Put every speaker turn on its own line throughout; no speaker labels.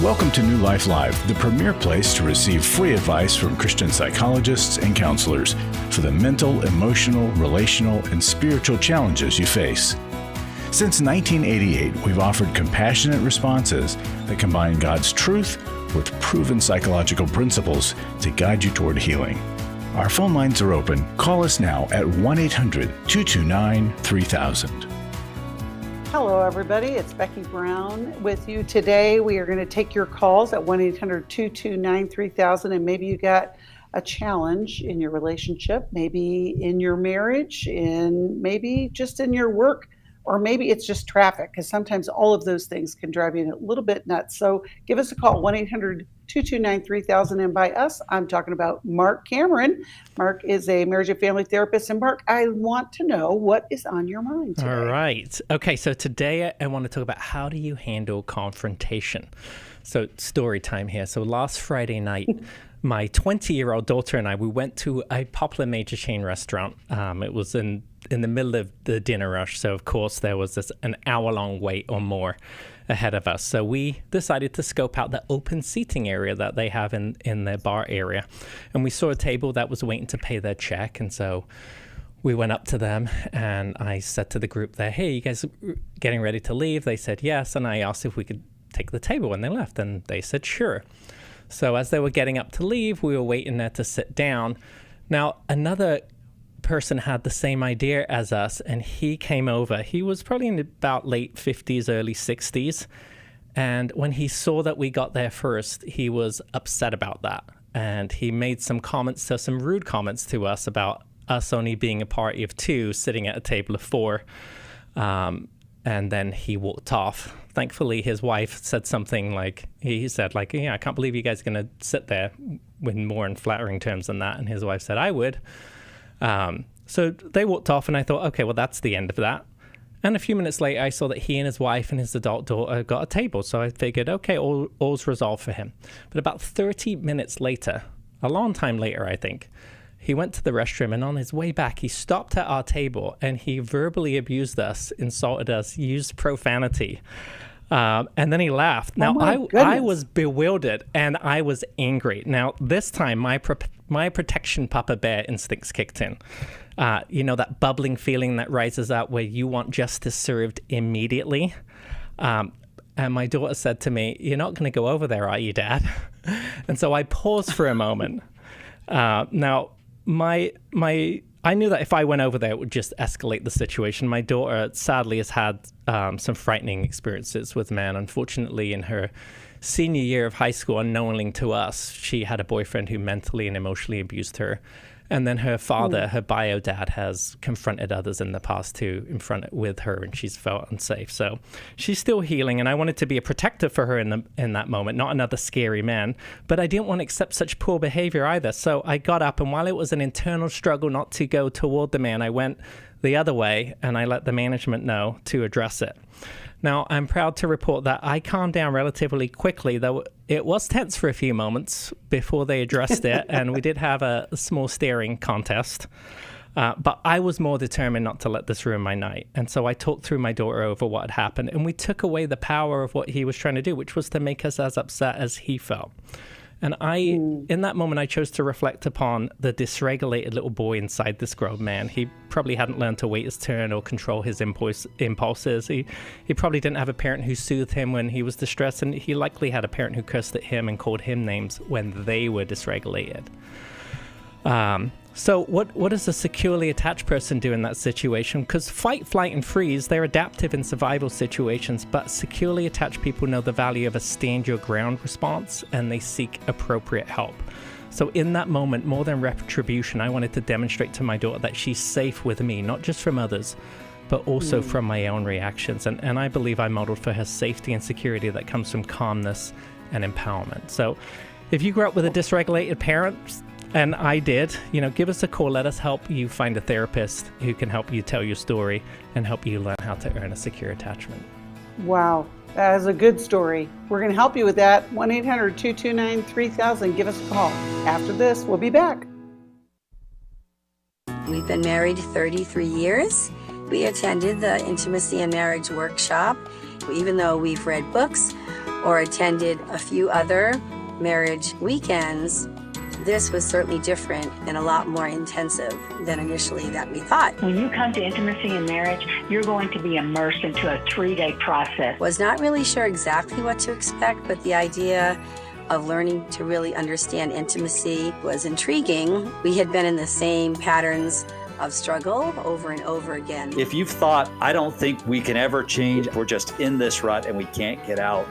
Welcome to New Life Live, the premier place to receive free advice from Christian psychologists and counselors for the mental, emotional, relational, and spiritual challenges you face. Since 1988, we've offered compassionate responses that combine God's truth with proven psychological principles to guide you toward healing. Our phone lines are open. Call us now at 1-800-229-3000.
Hello, everybody. It's Becky Brown with you today. We are going to take your calls at 1-800-229-3000, and maybe you got a challenge in your relationship, maybe in your marriage, and maybe just in your work, or maybe it's just traffic, because sometimes all of those things can drive you a little bit nuts. So give us a call, 1-800-229-3000. And by us, I'm talking about Marc Cameron. Marc is a marriage and family therapist. And Marc, I want to know what is on your mind today.
All right. Okay, so today I want to talk about how do you handle confrontation. So story time here. So last Friday night, my 20-year-old daughter and I, we went to a popular major chain restaurant. It was in the middle of the dinner rush. So, of course, there was an hour-long wait or more ahead of us. So we decided to scope out the open seating area that they have in their bar area. And we saw a table that was waiting to pay their check. And so we went up to them and I said to the group there, hey, you guys getting ready to leave? They said yes. And I asked if we could take the table when they left. And they said sure. So as they were getting up to leave, we were waiting there to sit down. Now, another person had the same idea as us, and he came over. He was probably in about late 50s, early 60s. And when he saw that we got there first, he was upset about that. And he made some rude comments to us about us only being a party of two, sitting at a table of four. And then he walked off. Thankfully, his wife said something like, yeah, I can't believe you guys are going to sit there, with more in flattering terms than that. And his wife said, I would. So they walked off and I thought, okay, well, that's the end of that. And a few minutes later, I saw that he and his wife and his adult daughter got a table. So I figured, okay, all's resolved for him. But about 30 minutes later, a long time later, I think, he went to the restroom, and on his way back, he stopped at our table and he verbally abused us, insulted us, used profanity. And then he laughed. Now, I was bewildered and I was angry. Now, this time, my protection Papa Bear instincts kicked in. That bubbling feeling that rises up where you want justice served immediately. And my daughter said to me, you're not going to go over there, are you, Dad? And so I paused for a moment. Now, I knew that if I went over there, it would just escalate the situation. My daughter, sadly, has had some frightening experiences with men. Unfortunately, in her senior year of high school, unknowingly to us, she had a boyfriend who mentally and emotionally abused her. And then her father, her bio dad, has confronted others in the past too, with her, and she's felt unsafe. So she's still healing, and I wanted to be a protector for her in that moment, not another scary man. But I didn't want to accept such poor behavior either. So I got up, and while it was an internal struggle not to go toward the man, I went the other way, and I let the management know to address it. Now, I'm proud to report that I calmed down relatively quickly, though it was tense for a few moments before they addressed it, and we did have a small staring contest. But I was more determined not to let this ruin my night. And so I talked through my daughter over what had happened, and we took away the power of what he was trying to do, which was to make us as upset as he felt. And in that moment, I chose to reflect upon the dysregulated little boy inside this grown man. He probably hadn't learned to wait his turn or control his impulses. He probably didn't have a parent who soothed him when he was distressed, and he likely had a parent who cursed at him and called him names when they were dysregulated. So what does a securely attached person do in that situation? Because fight, flight, and freeze, they're adaptive in survival situations, but securely attached people know the value of a stand your ground response, and they seek appropriate help. So in that moment, more than retribution, I wanted to demonstrate to my daughter that she's safe with me, not just from others, but also from my own reactions. And I believe I modeled for her safety and security that comes from calmness and empowerment. So if you grew up with a dysregulated parent, and I did, give us a call. Let us help you find a therapist who can help you tell your story and help you learn how to earn a secure attachment.
Wow, that is a good story. We're going to help you with that. 1-800-229-3000. Give us a call. After this, we'll be back.
We've been married 33 years. We attended the Intimacy and Marriage Workshop. Even though we've read books, or attended a few other marriage weekends, this was certainly different and a lot more intensive than initially that we thought.
When you come to intimacy in marriage, you're going to be immersed into a 3-day process.
Was not really sure exactly what to expect, but the idea of learning to really understand intimacy was intriguing. We had been in the same patterns of struggle over and over again.
If you've thought, I don't think we can ever change, we're just in this rut and we can't get out,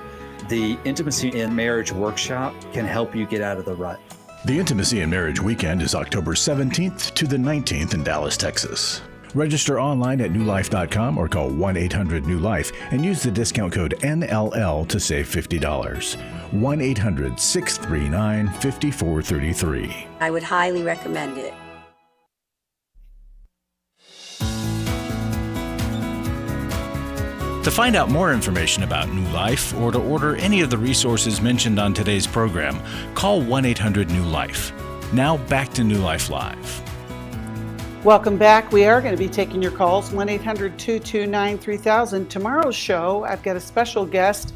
the Intimacy in Marriage workshop can help you get out of the rut.
The Intimacy and Marriage Weekend is October 17th to the 19th in Dallas, Texas. Register online at newlife.com or call 1-800-NEW-LIFE and use the discount code NLL to save $50. 1-800-639-5433.
I would highly recommend it.
To find out more information about New Life or to order any of the resources mentioned on today's program, call 1-800-NEW-LIFE. Now back to New Life Live.
Welcome back. We are going to be taking your calls, 1-800-229-3000. Tomorrow's show, I've got a special guest,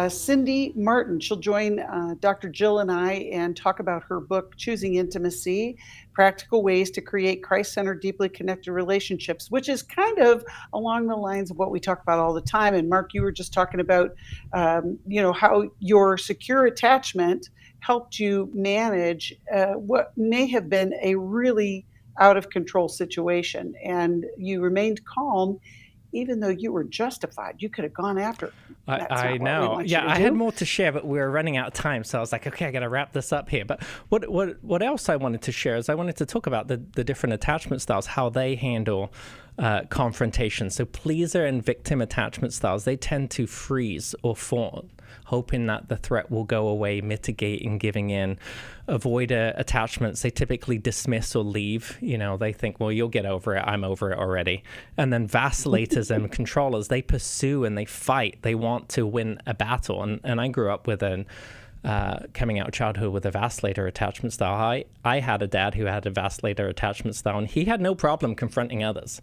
Cindy Martin. She'll join Dr. Jill and I and talk about her book, Choosing Intimacy, Practical Ways to Create Christ-Centered, Deeply Connected Relationships, which is kind of along the lines of what we talk about all the time. And Marc, you were just talking about, how your secure attachment helped you manage what may have been a really out of control situation, and you remained calm even though you were justified. You could have gone after it.
I know. Yeah, I had more to share, but we were running out of time. So I was like, okay, I got to wrap this up here. But what else I wanted to share is I wanted to talk about the different attachment styles, how they handle confrontation. So pleaser and victim attachment styles, they tend to freeze or fawn, hoping that the threat will go away, mitigating, giving in. Avoider attachments, they typically dismiss or leave. They think, well, you'll get over it. I'm over it already. And then vacillators and controllers, they pursue and they fight. They want to win a battle. And I grew up with coming out of childhood with a vacillator attachment style. I had a dad who had a vacillator attachment style, and he had no problem confronting others.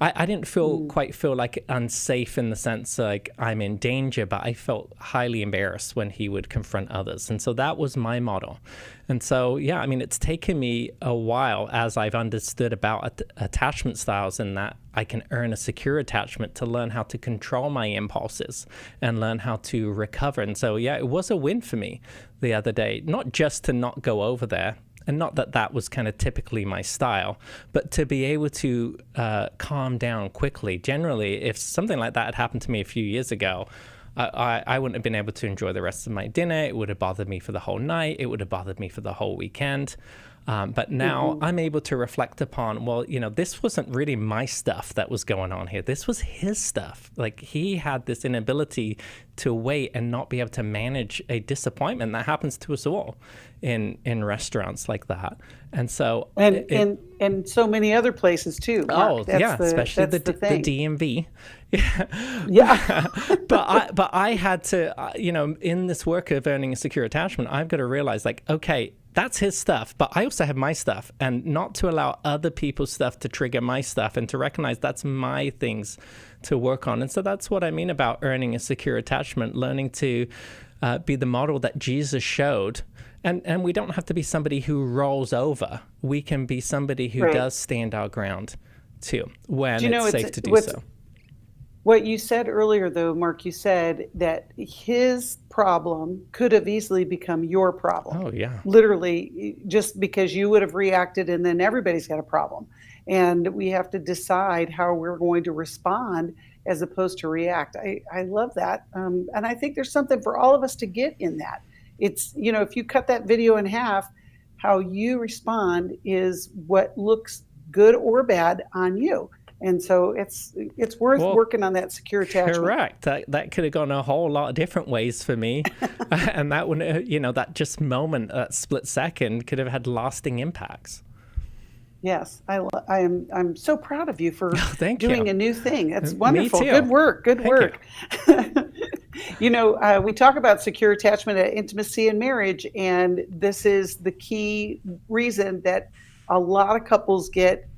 I didn't quite feel like unsafe in the sense like I'm in danger, but I felt highly embarrassed when he would confront others. And so that was my model. And so, yeah, it's taken me a while as I've understood about attachment styles and that I can earn a secure attachment to learn how to control my impulses and learn how to recover. And so, yeah, it was a win for me the other day, not just to not go over there, and not that that was kind of typically my style, but to be able to calm down quickly. Generally, if something like that had happened to me a few years ago, I wouldn't have been able to enjoy the rest of my dinner. It would have bothered me for the whole night. It would have bothered me for the whole weekend. But now I'm able to reflect upon, well, this wasn't really my stuff that was going on here. This was his stuff. Like, he had this inability to wait and not be able to manage a disappointment that happens to us all in restaurants like that. And so
and so many other places too, Marc.
Especially the DMV.
Yeah.
But I had to, in this work of earning a secure attachment, I've got to realize, like, okay, that's his stuff, but I also have my stuff, and not to allow other people's stuff to trigger my stuff, and to recognize that's my things to work on. And so that's what I mean about earning a secure attachment, learning to be the model that Jesus showed. And we don't have to be somebody who rolls over. We can be somebody who does stand our ground too, when it's safe to do so.
What you said earlier, though, Marc, you said that his problem could have easily become your problem.
Oh, yeah. Literally,
just because you would have reacted, and then everybody's got a problem. And we have to decide how we're going to respond as opposed to react. I love that. And I think there's something for all of us to get in that. It's, if you cut that video in half, how you respond is what looks good or bad on you. And so it's worth working on that secure attachment.
Correct. That could have gone a whole lot of different ways for me. And that one, that just moment, that split second could have had lasting impacts.
Yes, I'm so proud of you for
doing
a new thing. That's wonderful.
Me too.
Good work. Good work. We talk about secure attachment at intimacy and marriage, and this is the key reason that a lot of couples get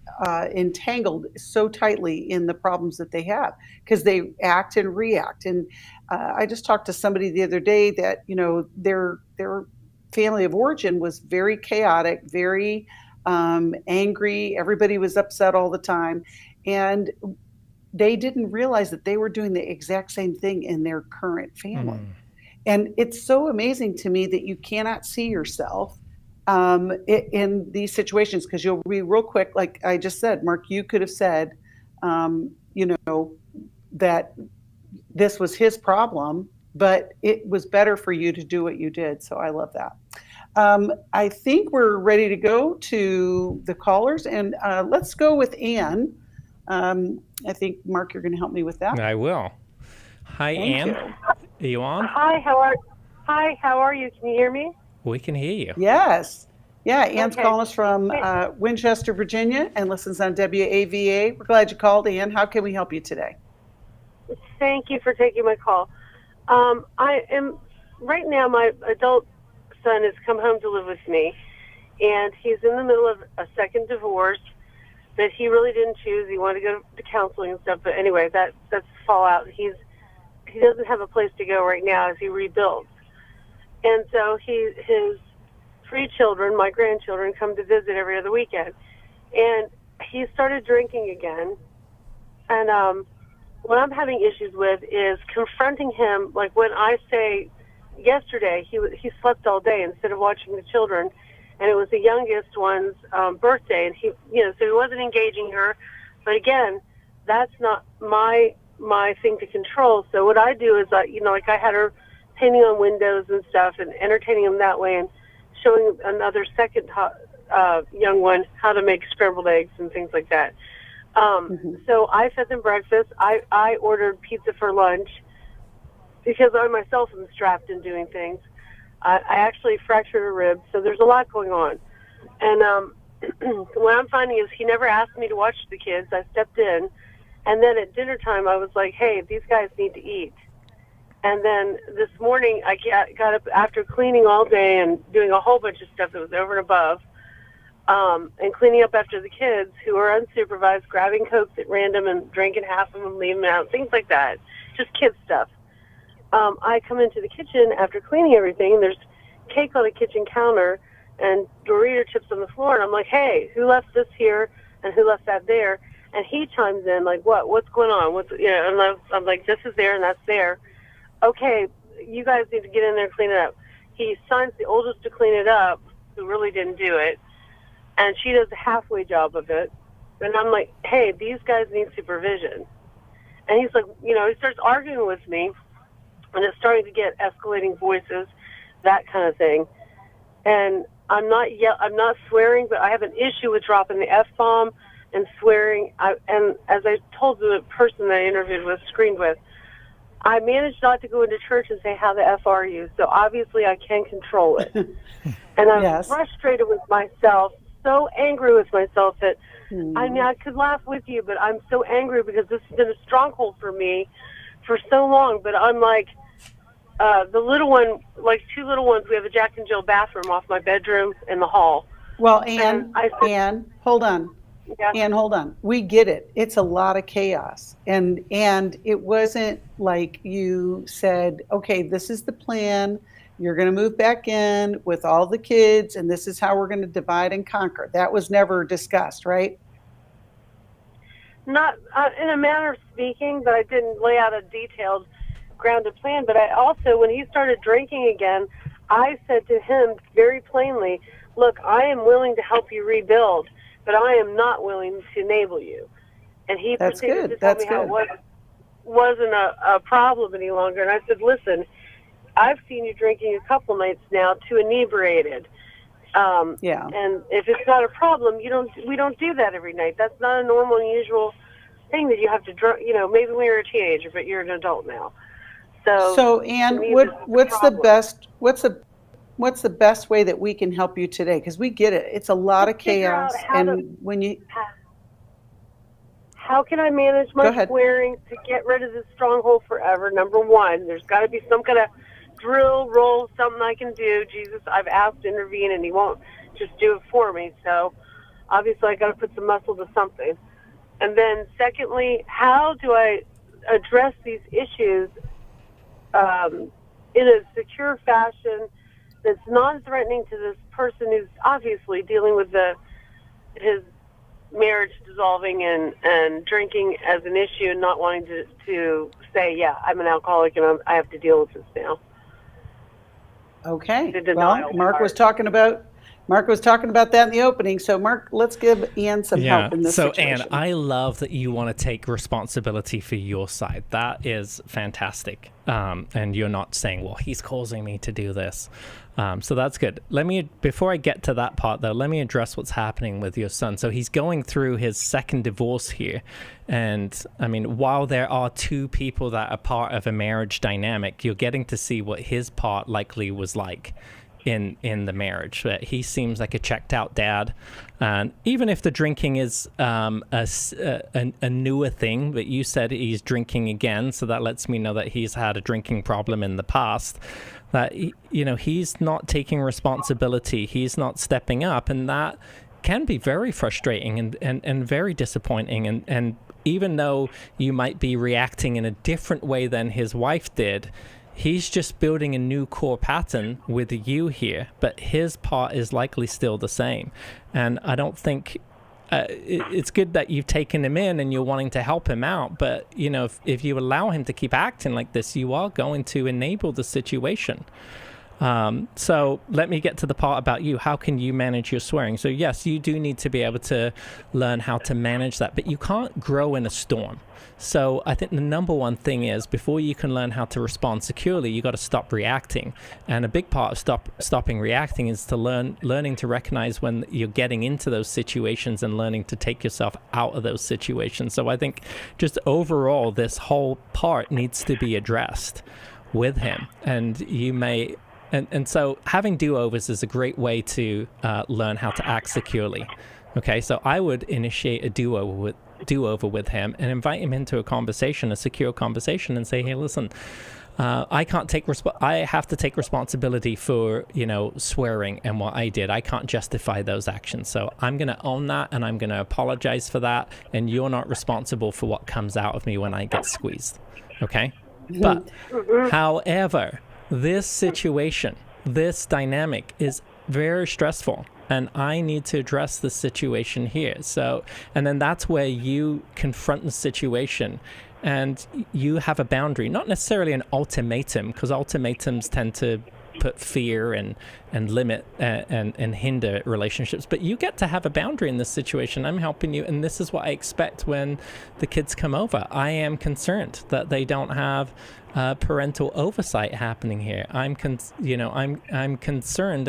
entangled so tightly in the problems that they have because they act and react. And I just talked to somebody the other day that, their family of origin was very chaotic, very angry. Everybody was upset all the time. And they didn't realize that they were doing the exact same thing in their current family. And it's so amazing to me that you cannot see yourself in these situations, because you'll be real quick. Like I just said, Mark, you could have said, that this was his problem, but it was better for you to do what you did. So I love that. I think we're ready to go to the callers, and let's go with Ann. I think, Mark, you're going to help me with that.
I will. Hi,
Thank
Ann.
you.
Are you on?
Hi, how are you? Can you hear me?
We can hear you.
Yes. Yeah, Ann's
Okay.
calling us from Winchester, Virginia, and listens on WAVA. We're glad you called, Ann. How can we help you today?
Thank you for taking my call. Right now, my adult son has come home to live with me, and he's in the middle of a second divorce that he really didn't choose. He wanted to go to counseling and stuff, but anyway, that's fallout. He doesn't have a place to go right now as he rebuilds. And so his 3 children, my grandchildren, come to visit every other weekend. And he started drinking again. And what I'm having issues with is confronting him. Like when I say yesterday, he slept all day instead of watching the children. And it was the youngest one's birthday. And so he wasn't engaging her. But again, that's not my thing to control. So what I do is, I had her painting on windows and stuff and entertaining them that way, and showing another second young one how to make scrambled eggs and things like that. So I fed them breakfast. I ordered pizza for lunch because I myself am strapped in doing things. I actually fractured a rib, so there's a lot going on. And what I'm finding is he never asked me to watch the kids. I stepped in, and then at dinner time I was like, hey, these guys need to eat. And then this morning I got up after cleaning all day and doing a whole bunch of stuff that was over and above, and cleaning up after the kids who are unsupervised, grabbing Cokes at random and drinking half of them, leaving them out, things like that, just kid stuff. I come into the kitchen after cleaning everything, and there's cake on the kitchen counter and Dorito chips on the floor, and I'm like, hey, who left this here and who left that there? And he chimes in like, what's going on? And I'm like, this is there and that's there. Okay, you guys need to get in there and clean it up. He signs the oldest to clean it up, who really didn't do it, and she does a halfway job of it. And I'm like, hey, these guys need supervision. And he's like, he starts arguing with me, and it's starting to get escalating voices, that kind of thing. And I'm not swearing, but I have an issue with dropping the F-bomb and swearing. And as I told the person that I interviewed with, screened with, I managed not to go into church and say, how the F are you? So obviously I can control it. And I'm frustrated with myself, so angry with myself that, I could laugh with you, but I'm so angry because this has been a stronghold for me for so long. But I'm like, the little one, like 2 little ones, we have a Jack and Jill bathroom off my bedroom in the hall.
Well, Ann, hold on.
Yeah.
Ann, hold on. We get it. It's a lot of chaos. And it wasn't like you said, okay, this is the plan. You're going to move back in with all the kids, and this is how we're going to divide and conquer. That was never discussed, right?
Not in a manner of speaking, but I didn't lay out a detailed, grounded plan. But I also, when he started drinking again, I said to him very plainly, look, I am willing to help you rebuild, but I am not willing to enable you. And he proceeded to tell me how it wasn't a problem any longer. And I said, listen, I've seen you drinking a couple nights now too inebriated. And if it's not a problem, we don't do that every night. That's not a normal and usual thing that you have to drink. Maybe when you're a teenager, but you're an adult now. So
Ann, what's the best way that we can help you today? Because we get it. It's a lot of chaos.
How can I manage my swearing to get rid of this stronghold forever? Number one, there's got to be some kind of drill, roll, something I can do. Jesus, I've asked to intervene, and he won't just do it for me. So obviously I got to put some muscle to something. And then secondly, how do I address these issues in a secure fashion that's non-threatening to this person who's obviously dealing with his marriage dissolving and drinking as an issue and not wanting to say, yeah, I'm an alcoholic and I have to deal with this now.
Okay.
The
Well,
denial
Marc
part.
was talking about that in the opening. So, Marc, let's give Ann some help in this
so,
situation.
Ann, I love that you want to take responsibility for your side. That is fantastic. And you're not saying, well, he's causing me to do this. So that's good. Before I get to that part, though, let me address what's happening with your son. So he's going through his second divorce here. And, I mean, while there are two people that are part of a marriage dynamic, you're getting to see what his part likely was like in the marriage. He seems like a checked out dad, and even if the drinking is a newer thing, but you said he's drinking again, so that lets me know that he's had a drinking problem in the past, that he's not taking responsibility, he's not stepping up, and that can be very frustrating and very disappointing. And even though you might be reacting in a different way than his wife did, he's just building a new core pattern with you here, but his part is likely still the same. And I don't think it's good that you've taken him in and you're wanting to help him out, but if you allow him to keep acting like this, you are going to enable the situation. So let me get to the part about you. How can you manage your swearing? So yes, you do need to be able to learn how to manage that, but you can't grow in a storm. So I think the number one thing is, before you can learn how to respond securely, you got to stop reacting. And a big part of stopping reacting is to learning to recognize when you're getting into those situations and learning to take yourself out of those situations. So I think just overall, this whole part needs to be addressed with him. And you may... And so having do-overs is a great way to learn how to act securely. Okay, so I would initiate a do-over with him and invite him into a secure conversation, and say, hey, listen, I have to take responsibility for, swearing and what I did. I can't justify those actions. So I'm going to own that, and I'm going to apologize for that. And you're not responsible for what comes out of me when I get squeezed. Okay? But, however, this situation, this dynamic is very stressful, and I need to address the situation here. So, and then that's where you confront the situation and you have a boundary, not necessarily an ultimatum, because ultimatums tend to put fear and limit and hinder relationships, but you get to have a boundary in this situation. I'm helping you, and this is what I expect when the kids come over. I am concerned that they don't have parental oversight happening here. I'm concerned,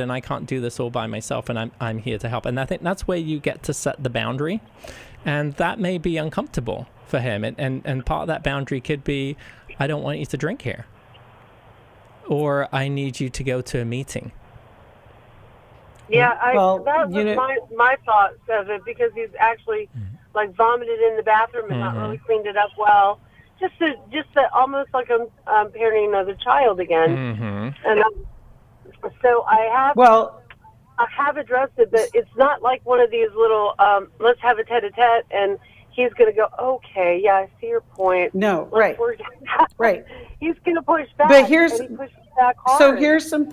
and I can't do this all by myself, and I'm here to help. And I think that's where you get to set the boundary, and that may be uncomfortable for him. And part of that boundary could be, I don't want you to drink here, or I need you to go to a meeting.
Yeah, that was my thoughts of it, because he's actually like vomited in the bathroom and not really cleaned it up well. Just that almost like I'm parenting another child again. And so I have addressed it, but it's not like one of these little let's have a tete-a-tete and he's going to go, okay, yeah, I see your point.
No, right. Right.
He's going to push back.
But
and he pushes back hard.
So here's some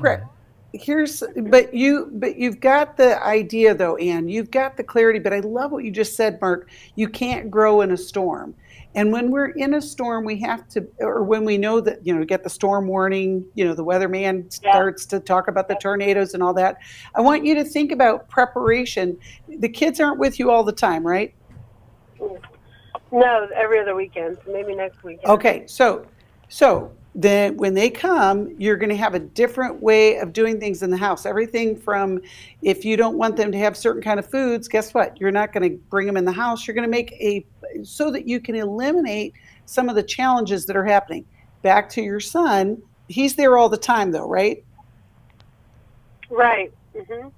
but you've got the idea though, Ann. You've got the clarity, but I love what you just said, Marc. You can't grow in a storm. And when we're in a storm, we have to, or when we know that, get the storm warning, the weatherman starts to talk about the tornadoes and all that. I want you to think about preparation. The kids aren't with you all the time, right?
No, every other weekend, maybe next weekend.
Okay, so then when they come, you're going to have a different way of doing things in the house. Everything from, if you don't want them to have certain kind of foods, guess what? You're not going to bring them in the house. You're going to make so that you can eliminate some of the challenges that are happening. Back to your son, he's there all the time though, right?
Right. Mm-hmm.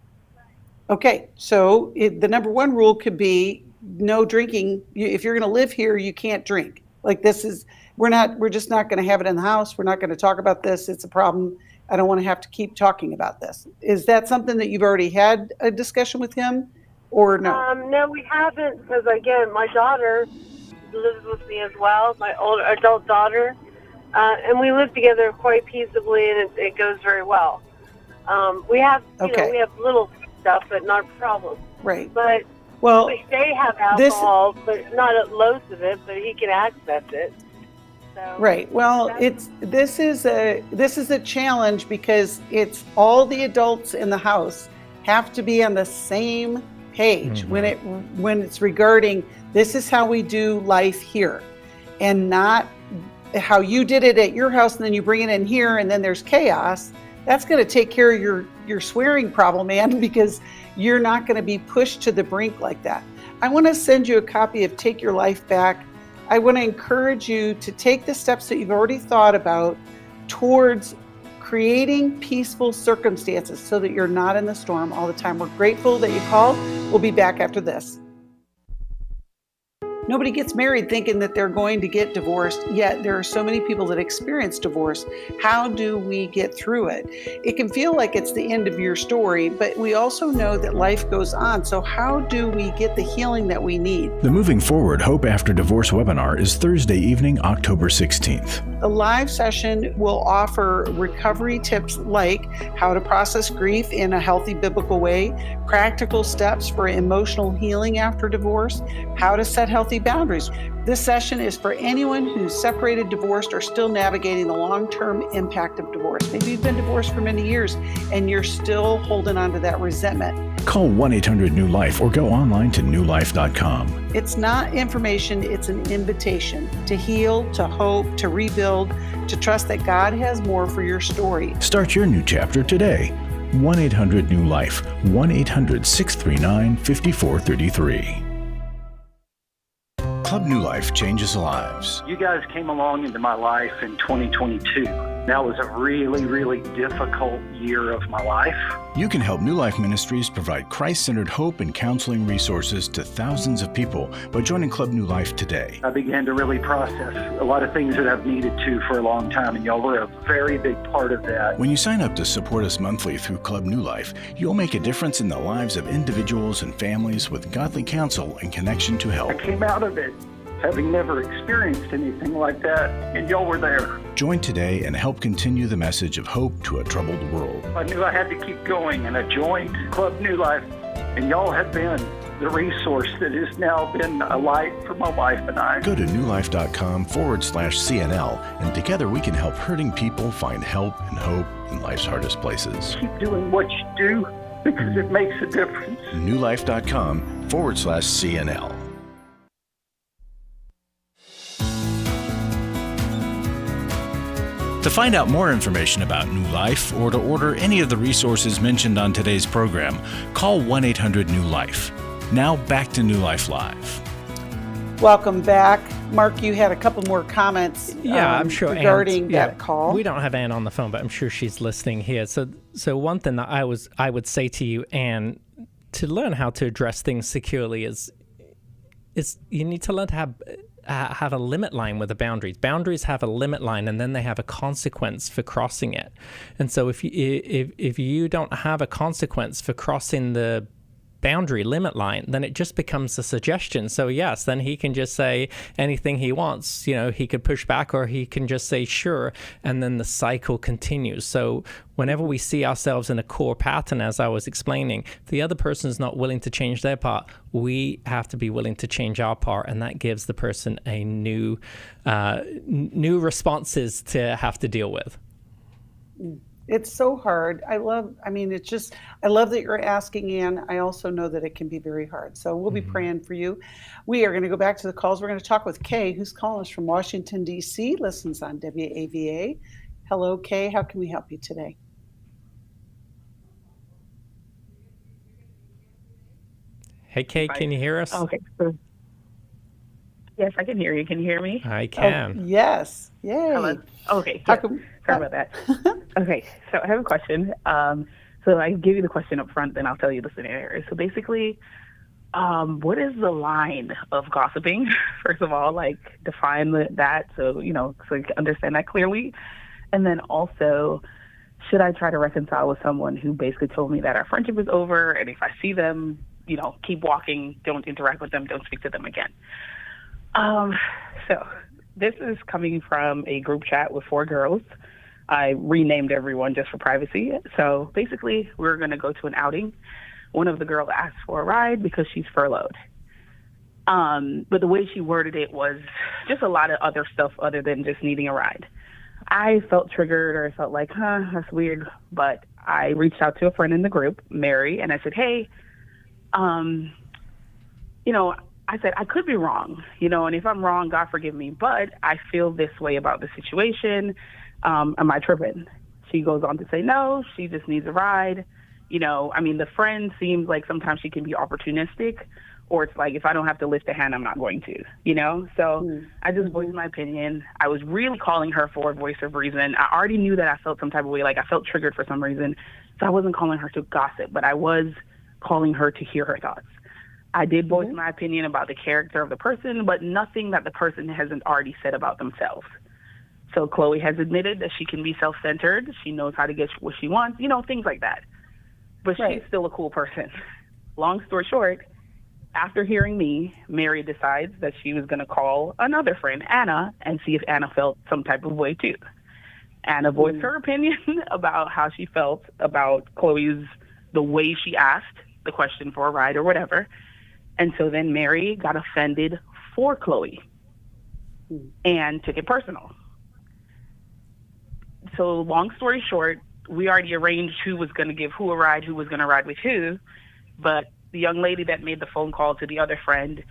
Okay, so the number one rule could be no drinking. If you're going to live here, you can't drink. Like we're just not going to have it in the house. We're not going to talk about this. It's a problem. I don't want to have to keep talking about this. Is that something that you've already had a discussion with him or no?
No, we haven't, because again, my daughter lives with me as well, my older adult daughter, and we live together quite peaceably, and it goes very well. We have, we have little stuff, but not problems.
Right.
But
well,
they have alcohol, but not at loads of it, but he can access it. So,
right. Well, this is a challenge because it's all the adults in the house have to be on the same page when it's regarding this is how we do life here, and not how you did it at your house and then you bring it in here and then there's chaos. That's going to take care of your swearing problem, man, because you're not going to be pushed to the brink like that. I want to send you a copy of Take Your Life Back. I want to encourage you to take the steps that you've already thought about towards creating peaceful circumstances so that you're not in the storm all the time. We're grateful that you called. We'll be back after this. Nobody gets married thinking that they're going to get divorced, yet there are so many people that experience divorce. How do we get through it? It can feel like it's the end of your story, but we also know that life goes on. So how do we get the healing that we need?
The Moving Forward Hope After Divorce webinar is Thursday evening, October 16th.
The live session will offer recovery tips like how to process grief in a healthy biblical way, practical steps for emotional healing after divorce, how to set healthy boundaries. This session is for anyone who's separated, divorced, or still navigating the long-term impact of divorce. Maybe you've been divorced for many years and you're still holding on to that resentment.
Call 1-800-NEW-LIFE or go online to newlife.com.
It's not information, it's an invitation to heal, to hope, to rebuild, to trust that God has more for your story.
Start your new chapter today. 1-800-NEW-LIFE, 1-800-639-5433. Club New Life changes lives.
You guys came along into my life in 2022. That was a really, really difficult year of my life.
You can help New Life Ministries provide Christ-centered hope and counseling resources to thousands of people by joining Club New Life today.
I began to really process a lot of things that I've needed to for a long time, and y'all were a very big part of that.
When you sign up to support us monthly through Club New Life, you'll make a difference in the lives of individuals and families with godly counsel and connection to help.
I came out of it having never experienced anything like that, and y'all were there.
Join today and help continue the message of hope to a troubled world.
I knew I had to keep going, and I joined Club New Life, and y'all have been the resource that has now been a light for my wife and I.
Go to newlife.com/CNL, and together we can help hurting people find help and hope in life's hardest places.
Keep doing what you do because it makes a difference.
newlife.com/CNL. To find out more information about New Life or to order any of the resources mentioned on today's program, call 1-800-NEW-LIFE. Now back to New Life Live.
Welcome back. Mark, you had a couple more comments
I'm sure
regarding that call.
We don't have Ann on the phone, but I'm sure she's listening here. So one thing that I would say to you, Ann, to learn how to address things securely is you need to learn to have a limit line with the boundaries. Boundaries have a limit line, and then they have a consequence for crossing it. And so if you don't have a consequence for crossing the boundary limit line, then it just becomes a suggestion. So yes, then he can just say anything he wants. You know, he could push back, or he can just say sure, and then the cycle continues. So whenever we see ourselves in a core pattern, as I was explaining, if the other person is not willing to change their part, we have to be willing to change our part, and that gives the person a new responses to have to deal with.
It's so hard. I love that you're asking, Ann. I also know that it can be very hard. So we'll be praying for you. We are going to go back to the calls. We're going to talk with Kay, who's calling us from Washington, D.C., listens on WAVA. Hello, Kay. How can we help you today?
Hey, Kay, can you hear us?
Okay. Yes, I can hear you. Can you hear me?
I can.
Oh, yes. Yay.
Hello. Okay.
How
Yes.
come-
Sorry about that. Okay. So I have a question. So I give you the question up front, then I'll tell you the scenario. So basically, what is the line of gossiping? First of all, like define that so you can understand that clearly. And then also, should I try to reconcile with someone who basically told me that our friendship is over, and if I see them keep walking, don't interact with them, don't speak to them again. So this is coming from a group chat with 4 girls. I renamed everyone just for privacy. So basically, we're going to go to an outing. One of the girls asked for a ride because she's furloughed. But the way she worded it was just a lot of other stuff other than just needing a ride. I felt triggered, or I felt like, that's weird. But I reached out to a friend in the group, Mary, and I said, hey, I said, I could be wrong, and if I'm wrong, God forgive me, but I feel this way about the situation. Am I tripping? She goes on to say, no, she just needs a ride. The friend seems like sometimes she can be opportunistic, or it's like, if I don't have to lift a hand, I'm not going to, So I just voiced my opinion. I was really calling her for a voice of reason. I already knew that I felt some type of way, like I felt triggered for some reason. So I wasn't calling her to gossip, but I was calling her to hear her thoughts. I did voice my opinion about the character of the person, but nothing that the person hasn't already said about themselves. So Chloe has admitted that she can be self-centered. She knows how to get what she wants, things like that. But she's still a cool person. Long story short, after hearing me, Mary decides that she was going to call another friend, Anna, and see if Anna felt some type of way too. Anna voiced her opinion about how she felt about the way she asked the question for a ride or whatever. And so then Mary got offended for Chloe and took it personal. So long story short, we already arranged who was going to give who a ride, who was going to ride with who. But the young lady that made the phone call to the other friend,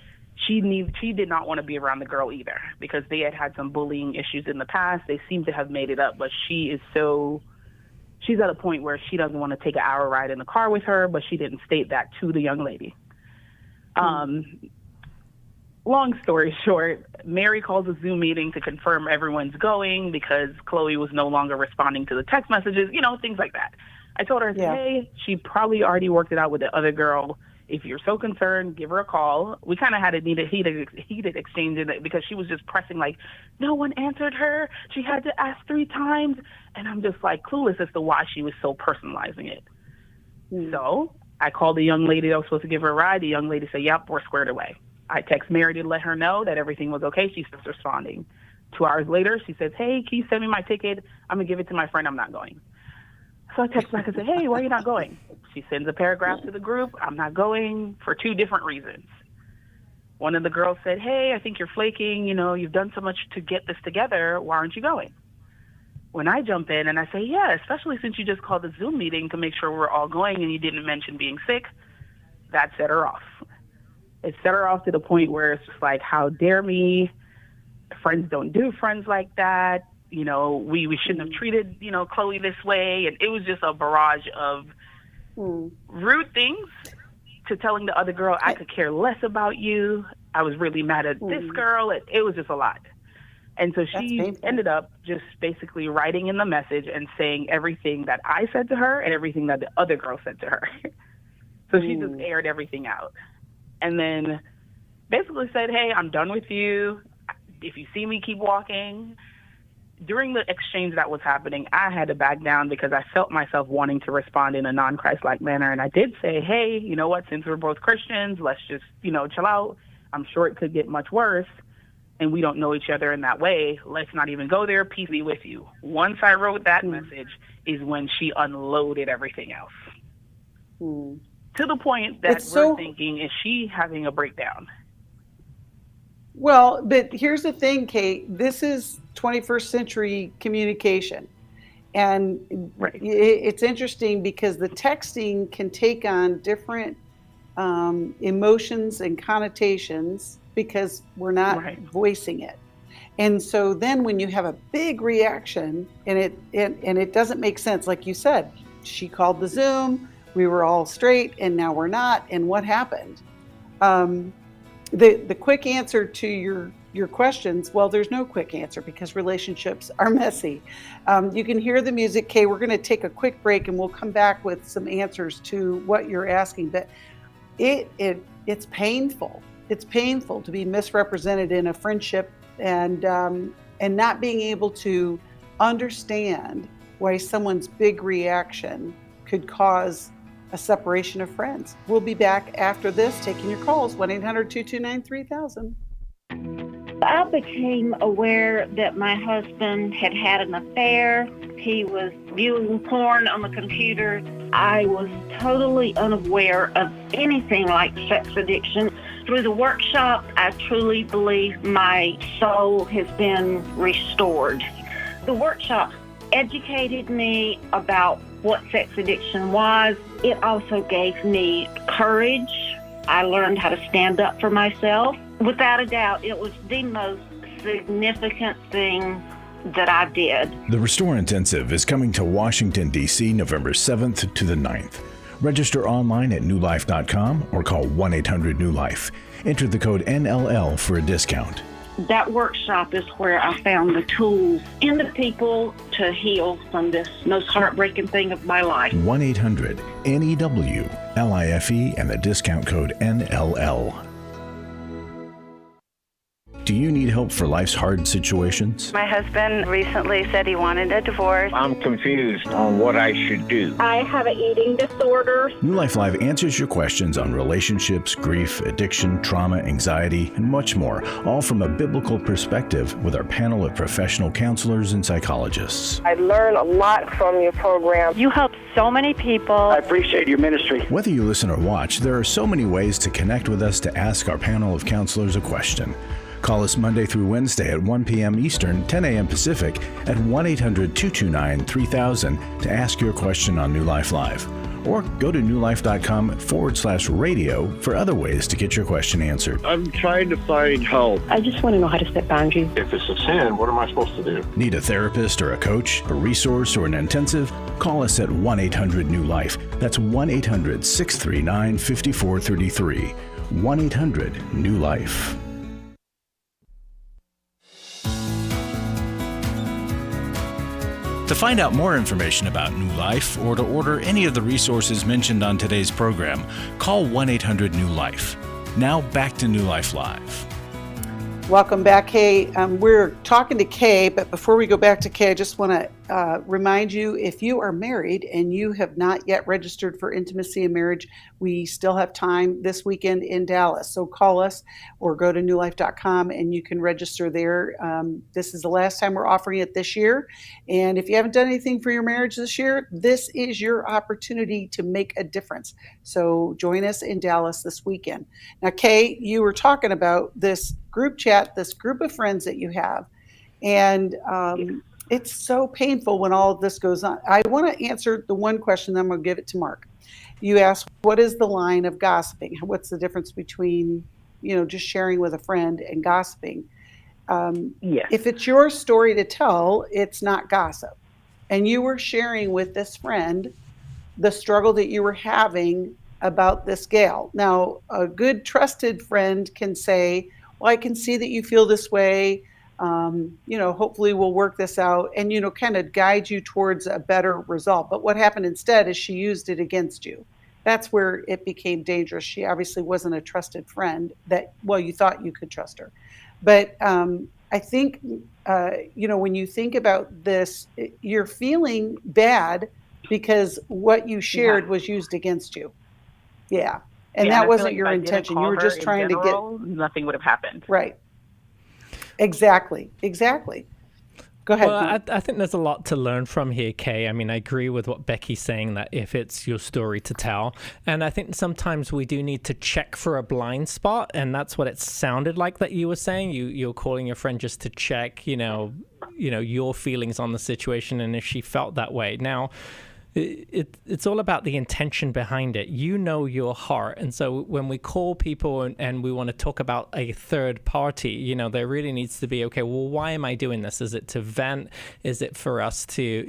she did not want to be around the girl either, because they had some bullying issues in the past. They seem to have made it up, but she's at a point where she doesn't want to take an hour ride in the car with her, but she didn't state that to the young lady. Long story short, Mary calls a Zoom meeting to confirm everyone's going because Chloe was no longer responding to the text messages, things like that. I told her, hey, she probably already worked it out with the other girl. If you're so concerned, give her a call. We kind of had a heated exchange in it because she was just pressing like, no one answered her. She had to ask 3 times. And I'm just like clueless as to why she was so personalizing it. So I called the young lady that was supposed to give her a ride. The young lady said, yep, we're squared away. I text Mary to let her know that everything was okay. She's just responding. 2 hours later, she says, hey, can you send me my ticket? I'm going to give it to my friend. I'm not going. So I text back and say, hey, why are you not going? She sends a paragraph to the group. I'm not going for 2 different reasons. One of the girls said, hey, I think you're flaking. You've done so much to get this together. Why aren't you going? When I jump in and I say, yeah, especially since you just called a Zoom meeting to make sure we're all going and you didn't mention being sick, that set her off. It set her off to the point where it's just like, how dare me? Friends don't do friends like that. We shouldn't have treated, Chloe this way. And it was just a barrage of rude things to telling the other girl, I could care less about you. I was really mad at this girl. It was just a lot. And so she ended up just basically writing in the message and saying everything that I said to her and everything that the other girl said to her. So she just aired everything out. And then basically said, hey, I'm done with you. If you see me, keep walking. During the exchange that was happening, I had to back down because I felt myself wanting to respond in a non-Christ-like manner. And I did say, hey, you know what, since we're both Christians, let's just, chill out. I'm sure it could get much worse. And we don't know each other in that way. Let's not even go there. Peace be with you. Once I wrote that message is when she unloaded everything else. To the point that we're thinking, is she having a breakdown?
Well, but here's the thing, Kate. This is 21st century communication. And it's interesting because the texting can take on different emotions and connotations because we're not voicing it. And so then when you have a big reaction and it doesn't make sense, like you said, she called the Zoom, we were all straight and now we're not. And what happened? The quick answer to your questions, well, there's no quick answer because relationships are messy. You can hear the music, Kay. We're going to take a quick break and we'll come back with some answers to what you're asking. But it's painful. It's painful to be misrepresented in a friendship and not being able to understand why someone's big reaction could cause a separation of friends. We'll be back after this, taking your calls, 1-800-229-3000.
I became aware that my husband had had an affair. He was viewing porn on the computer. I was totally unaware of anything like sex addiction. Through the workshop, I truly believe my soul has been restored. The workshop educated me about what sex addiction was. It also gave me courage. I learned how to stand up for myself. Without a doubt, it was the most significant thing that I did.
The Restore Intensive is coming to Washington, D.C. November 7th to the 9th. Register online at newlife.com or call 1-800-NEW-LIFE. Enter the code NLL for a discount.
That workshop is where I found the tools and the people to heal from this most heartbreaking thing of my life.
1-800-NEW-LIFE and the discount code NLL. Do you need help for life's hard situations?
My husband recently said he wanted a divorce.
I'm confused on what I should do.
I have an eating disorder.
New Life Live answers your questions on relationships, grief, addiction, trauma, anxiety, and much more, all from a biblical perspective with our panel of professional counselors and psychologists.
I learned a lot from your program. You help so many people.
I appreciate your ministry.
Whether you listen or watch, there are so many ways to connect with us to ask our panel of counselors a question. Call us Monday through Wednesday at 1 p.m. Eastern, 10 a.m. Pacific at 1-800-229-3000 to ask your question on New Life Live. Or go to newlife.com/radio for other ways to get your question answered.
I'm trying to find help.
I just want to know how to set boundaries.
If it's a sin, what am I supposed to do?
Need a therapist or a coach, a resource, or an intensive? Call us at 1-800-NEW-LIFE. That's 1-800-639-5433. 1-800-NEW-LIFE. To find out more information about New Life or to order any of the resources mentioned on today's program, call 1-800-NEW-LIFE. Now back to New Life Live.
Welcome back, Kay. We're talking to Kay, but before we go back to Kay, I just want to remind you, if you are married and you have not yet registered for Intimacy and Marriage, we still have time this weekend in Dallas. So call us or go to newlife.com and you can register there. This is the last time we're offering it this year. And if you haven't done anything for your marriage this year, this is your opportunity to make a difference. So join us in Dallas this weekend. Now, Kay, you were talking about this group chat, this group of friends that you have. And it's so painful when all of this goes on. I want to answer the one question, then I'm going to give it to Marc. You asked, what is the line of gossiping? What's the difference between, just sharing with a friend and gossiping?
Yes.
If it's your story to tell, it's not gossip. And you were sharing with this friend the struggle that you were having about this gal. Now, a good trusted friend can say, well, I can see that you feel this way. Hopefully we'll work this out and, kind of guide you towards a better result. But what happened instead is she used it against you. That's where it became dangerous. She obviously wasn't a trusted friend you thought you could trust her. But I think, when you think about this, you're feeling bad because what you shared was used against you. Yeah. And that wasn't your intention. You were just trying to get...
Nothing would have happened.
Right. Exactly. Go ahead.
Well, I think there's a lot to learn from here, Kay. I mean, I agree with what Becky's saying, that if it's your story to tell. And I think sometimes we do need to check for a blind spot. And that's what it sounded like that you were saying. You're calling your friend just to check, your feelings on the situation and if she felt that way. Now, it's all about the intention behind it. Your heart. And so when we call people and we want to talk about a third party, there really needs to be, okay, well, why am I doing this? Is it to vent? Is it for us to,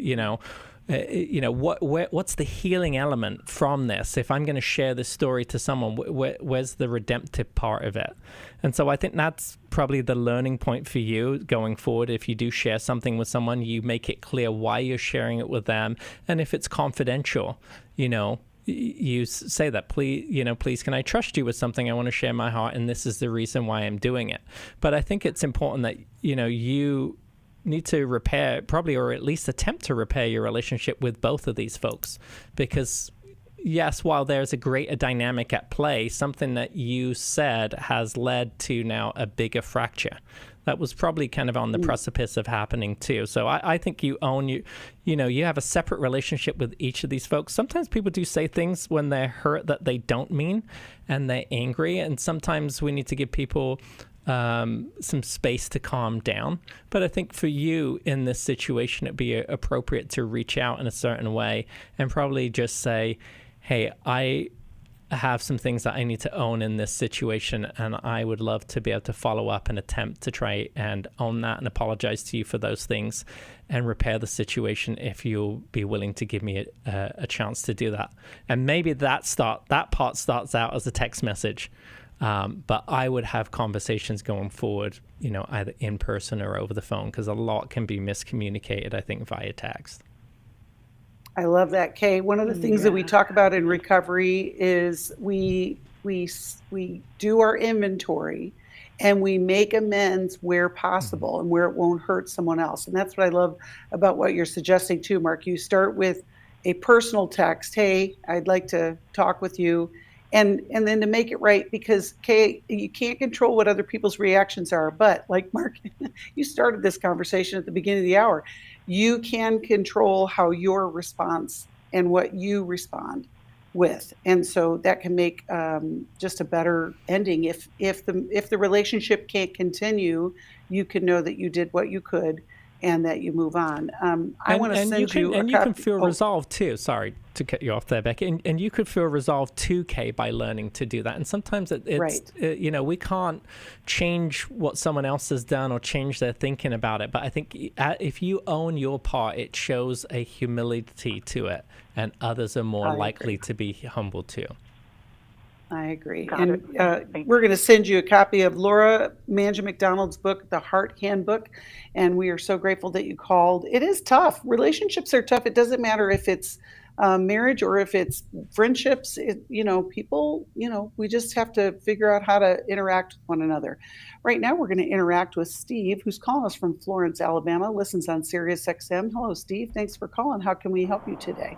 what's the healing element from this? If I'm going to share this story to someone, where's the redemptive part of it? And so I think that's probably the learning point for you going forward. If you do share something with someone, you make it clear why you're sharing it with them. And if it's confidential, you say that, please, can I trust you with something? I want to share my heart, and this is the reason why I'm doing it. But I think it's important that, you need to repair, probably, or at least attempt to repair your relationship with both of these folks, because yes, while there's a greater dynamic at play, something that you said has led to now a bigger fracture. That was probably kind of on the precipice of happening too. So I think you own, you have a separate relationship with each of these folks. Sometimes people do say things when they're hurt that they don't mean and they're angry. And sometimes we need to give people some space to calm down. But I think for you in this situation, it'd be appropriate to reach out in a certain way and probably just say, hey, I have some things that I need to own in this situation, and I would love to be able to follow up and attempt to try and own that and apologize to you for those things and repair the situation if you'll be willing to give me a chance to do that. And maybe that part starts out as a text message, but I would have conversations going forward, either in person or over the phone, because a lot can be miscommunicated, I think, via text.
I love that, Kay. One of the things that we talk about in recovery is we do our inventory and we make amends where possible and where it won't hurt someone else. And that's what I love about what you're suggesting too, Mark. You start with a personal text, hey, I'd like to talk with you. And then to make it right, because Kay, you can't control what other people's reactions are. But like Mark, you started this conversation at the beginning of the hour. You can control how your response and what you respond with. And so that can make just a better ending. If the relationship can't continue, you can know that you did what you could and that you move on. I want to send you a
and you can feel resolved too. Sorry to cut you off there, Becky. And you could feel resolved too, Kay, by learning to do that. And sometimes it's right. We can't change what someone else has done or change their thinking about it. But I think if you own your part, it shows a humility to it, and others are more likely to be humble too.
I agree. And we're going to send you a copy of Laura Manja McDonald's book, The Heart Handbook. And we are so grateful that you called. It is tough. Relationships are tough. It doesn't matter if it's marriage or if it's friendships. People, we just have to figure out how to interact with one another. Right now, we're going to interact with Steve, who's calling us from Florence, Alabama, listens on Sirius XM. Hello, Steve. Thanks for calling. How can we help you today?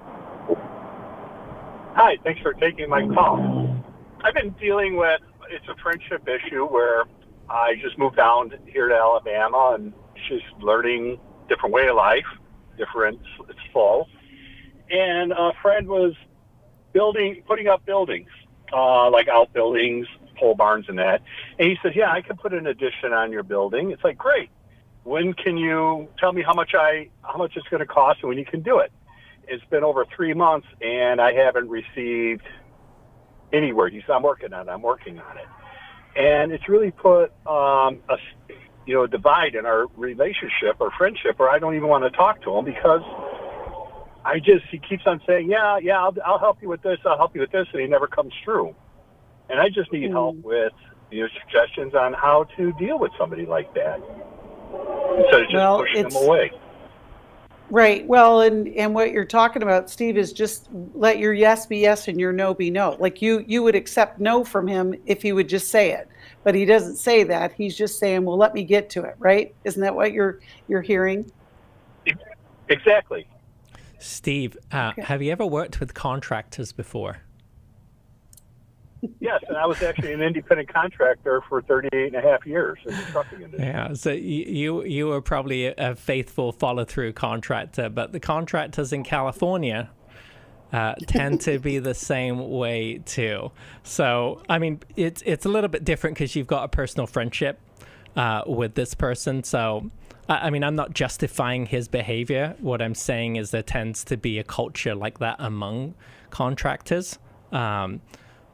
Hi. Thanks for taking my call. I've been dealing with, it's a friendship issue where I just moved down here to Alabama and she's learning different way of life, different, it's full. And a friend was putting up buildings, like outbuildings, pole barns and that. And he said, yeah, I can put an addition on your building. It's like, great. When can you tell me how much it's going to cost and when you can do it? It's been over 3 months and I haven't received anywhere. He said, I'm working on it. And it's really put a divide in our relationship or friendship where I don't even want to talk to him because he keeps on saying, yeah, I'll help you with this, and he never comes through. And I just need help with suggestions on how to deal with somebody like that instead of just pushing them away.
Right. Well, and what you're talking about, Steve, is just let your yes be yes and your no be no. Like you would accept no from him if he would just say it, but he doesn't say that. He's just saying, well, let me get to it. Right. Isn't that what you're hearing?
Exactly.
Steve, have you ever worked with contractors before?
Yes, and I was actually an independent contractor for 38 and a half years in the trucking industry.
Yeah, so you were probably a faithful follow-through contractor, but the contractors in California tend to be the same way too. So, I mean, it's a little bit different because you've got a personal friendship with this person. So, I mean, I'm not justifying his behavior. What I'm saying is there tends to be a culture like that among contractors.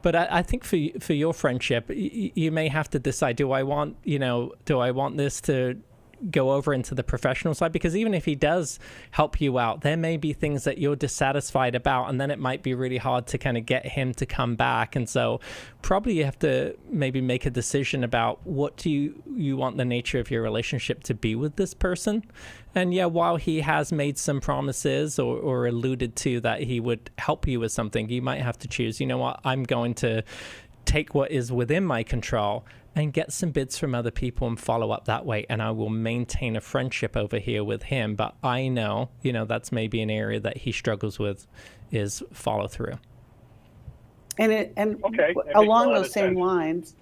But I think for your friendship, you may have to decide, do I want this to go over into the professional side? Because even if he does help you out, there may be things that you're dissatisfied about, and then it might be really hard to kind of get him to come back. And so probably you have to maybe make a decision about what do you want the nature of your relationship to be with this person. And yeah, while he has made some promises or alluded to that he would help you with something, you might have to choose, you know what, I'm going to take what is within my control and get some bids from other people and follow up that way. And I will maintain a friendship over here with him. But I know, that's maybe an area that he struggles with is follow through.
Along those same lines,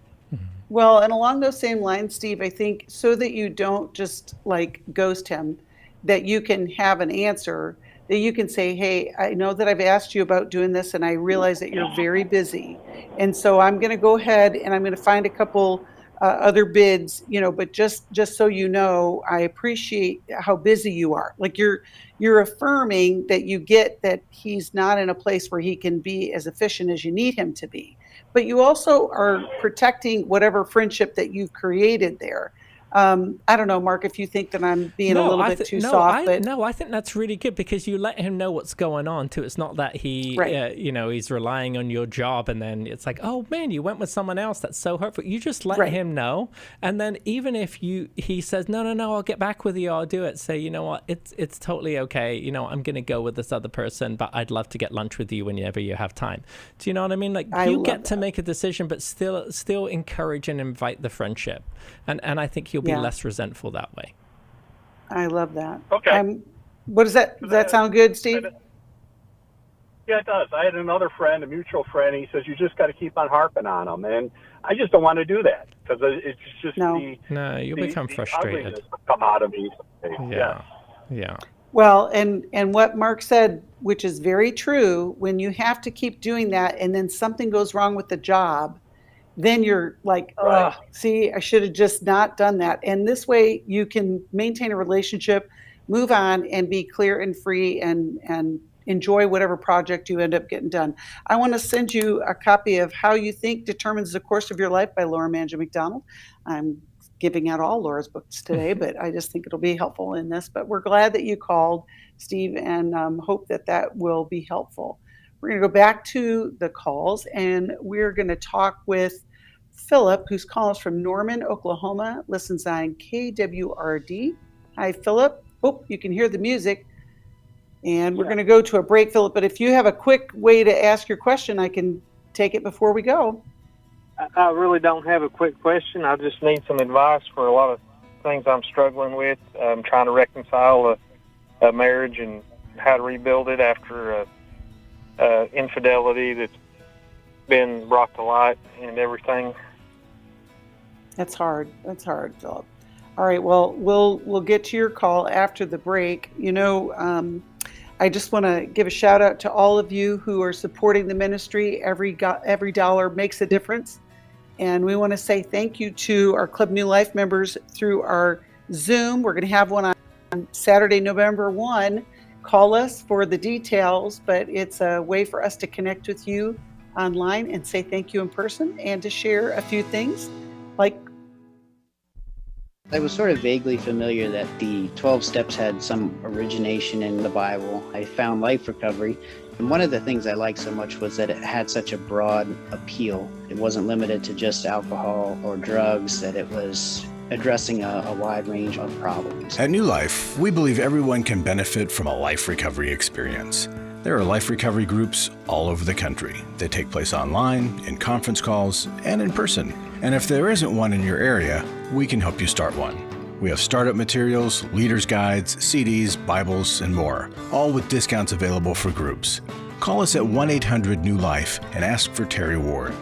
well, and along those same lines, Steve, I think so that you don't just like ghost him, that you can have an answer, that you can say, hey, I know that I've asked you about doing this and I realize that you're very busy. And so I'm going to go ahead and I'm going to find a couple other bids, but just so you know, I appreciate how busy you are. Like you're affirming that you get that he's not in a place where he can be as efficient as you need him to be. But you also are protecting whatever friendship that you've created there. I don't know, Mark, if you think that I'm being a little bit too soft.
No, I think that's really good because you let him know what's going on too. It's not that he, he's relying on your job and then it's like, oh man, you went with someone else. That's so hurtful. You just let him know. And then even if he says, no, I'll get back with you. I'll do it. Say, you know what, it's totally okay. I'm going to go with this other person, but I'd love to get lunch with you whenever you have time. Do you know what I mean? Like you get to make a decision, but still encourage and invite the friendship. And I think you'll be less resentful that way.
I love that.
Okay.
What does that? Does that sound good, Steve?
Yeah, it does. I had another friend, a mutual friend. He says you just got to keep on harping on them, and I just don't want to do that because it's just
you'll become frustrated.
Come out of me.
Yeah.
Well, and what Mark said, which is very true, when you have to keep doing that, and then something goes wrong with the job, then you're like, oh, see, I should have just not done that. And this way you can maintain a relationship, move on, and be clear and free and enjoy whatever project you end up getting done. I want to send you a copy of How You Think Determines the Course of Your Life by Laura Manja McDonald. I'm giving out all Laura's books today, but I just think it'll be helpful in this. But we're glad that you called, Steve, and hope that will be helpful. We're going to go back to the calls, and we're going to talk with Philip, who's calling us from Norman, Oklahoma, listens on KWRD. Hi, Philip. Oh, you can hear the music. And we're going to go to a break, Philip, but if you have a quick way to ask your question, I can take it before we go.
I really don't have a quick question. I just need some advice for a lot of things I'm struggling with. I'm trying to reconcile a marriage and how to rebuild it after infidelity that's been brought to light and everything.
That's hard, Philip. All right, well, we'll get to your call after the break. I just want to give a shout out to all of you who are supporting the ministry. Every dollar makes a difference. And we want to say thank you to our Club New Life members through our Zoom. We're going to have one on Saturday, November 1. Call us for the details, but it's a way for us to connect with you online and say thank you in person and to share a few things. Like,
I was sort of vaguely familiar that the 12 steps had some origination in the Bible. I found Life Recovery, and one of the things I liked so much was that it had such a broad appeal. It wasn't limited to just alcohol or drugs, that it was addressing a wide range of problems.
At New Life, we believe everyone can benefit from a life recovery experience. There are life recovery groups all over the country. They take place online, in conference calls, and in person. And if there isn't one in your area, we can help you start one. We have startup materials, leaders' guides, CDs, Bibles, and more, all with discounts available for groups. Call us at 1-800-NEW-LIFE and ask for Terry Ward.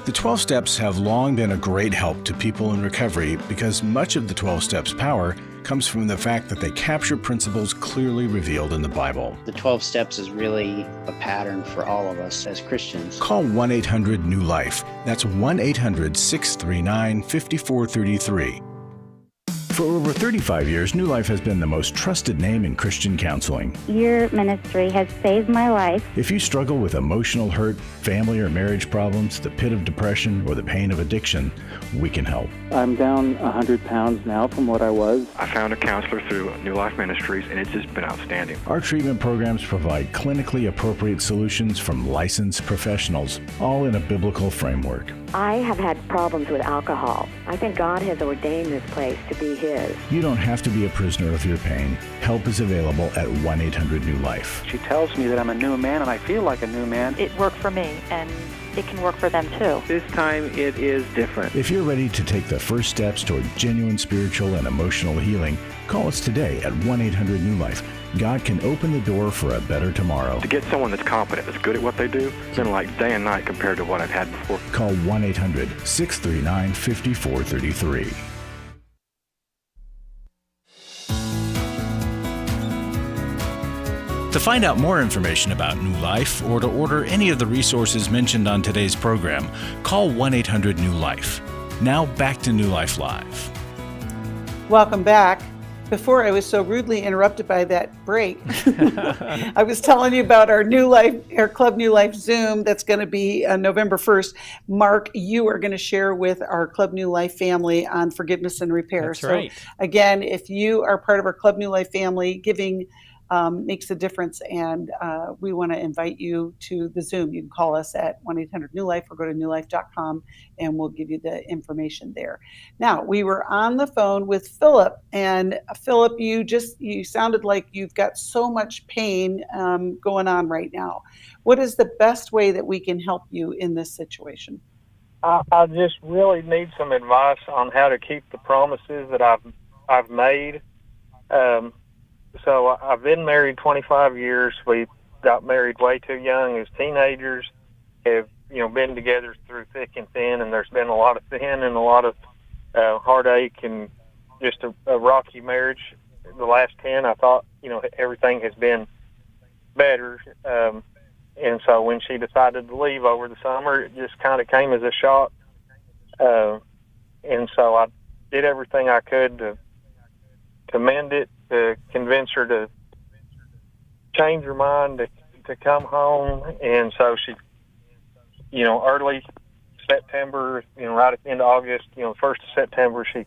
The 12 Steps have long been a great help to people in recovery because much of the 12 Steps' power comes from the fact that they capture principles clearly revealed in the Bible.
The 12 Steps is really a pattern for all of us as Christians.
Call 1-800-NEW-LIFE. That's 1-800-639-5433. For over 35 years, New Life has been the most trusted name in Christian counseling.
Your ministry has saved my life.
If you struggle with emotional hurt, family or marriage problems, the pit of depression, or the pain of addiction, we can help.
I'm down 100 pounds now from what I was.
I found a counselor through New Life Ministries, and it's just been outstanding.
Our treatment programs provide clinically appropriate solutions from licensed professionals, all in a biblical framework.
I have had problems with alcohol. I think God has ordained this place to be His.
You don't have to be a prisoner of your pain. Help is available at 1-800-NEW-LIFE.
She tells me that I'm a new man, and I feel like a new man.
It worked for me, and
it can work for them too.
This time it is different.
If you're ready to take the first steps toward genuine spiritual and emotional healing, call us today at 1-800-NEW-LIFE. God can open the door for a better tomorrow.
To get someone that's competent, that's good at what they do, it's been like day and night compared to what I've had before.
Call 1-800-639-5433. To find out more information about New Life or to order any of the resources mentioned on today's program, call 1-800-NEW-LIFE. Now back to New Life Live.
Welcome back. Before I was so rudely interrupted by that break, I was telling you about our Club New Life Zoom that's going to be November 1st. Marc, you are going to share with our Club New Life family on forgiveness and repair.
That's right.
So again, if you are part of our Club New Life family, giving makes a difference, and we want to invite you to the Zoom. You can call us at 1-800-NEW-LIFE or go to newlife.com and we'll give you the information there. Now, we were on the phone with Philip, and Philip, you sounded like you've got so much pain going on right now. What is the best way that we can help you in this situation?
I just really need some advice on how to keep the promises that I've made. So I've been married 25 years. We got married way too young as teenagers. Have been together through thick and thin, and there's been a lot of thin and a lot of heartache and just a rocky marriage. The last 10, I thought everything has been better, and so when she decided to leave over the summer, it just kind of came as a shock. And so I did everything I could to mend it, to convince her to change her mind, to come home. And so she, early September, right at the end of August, 1st of September, she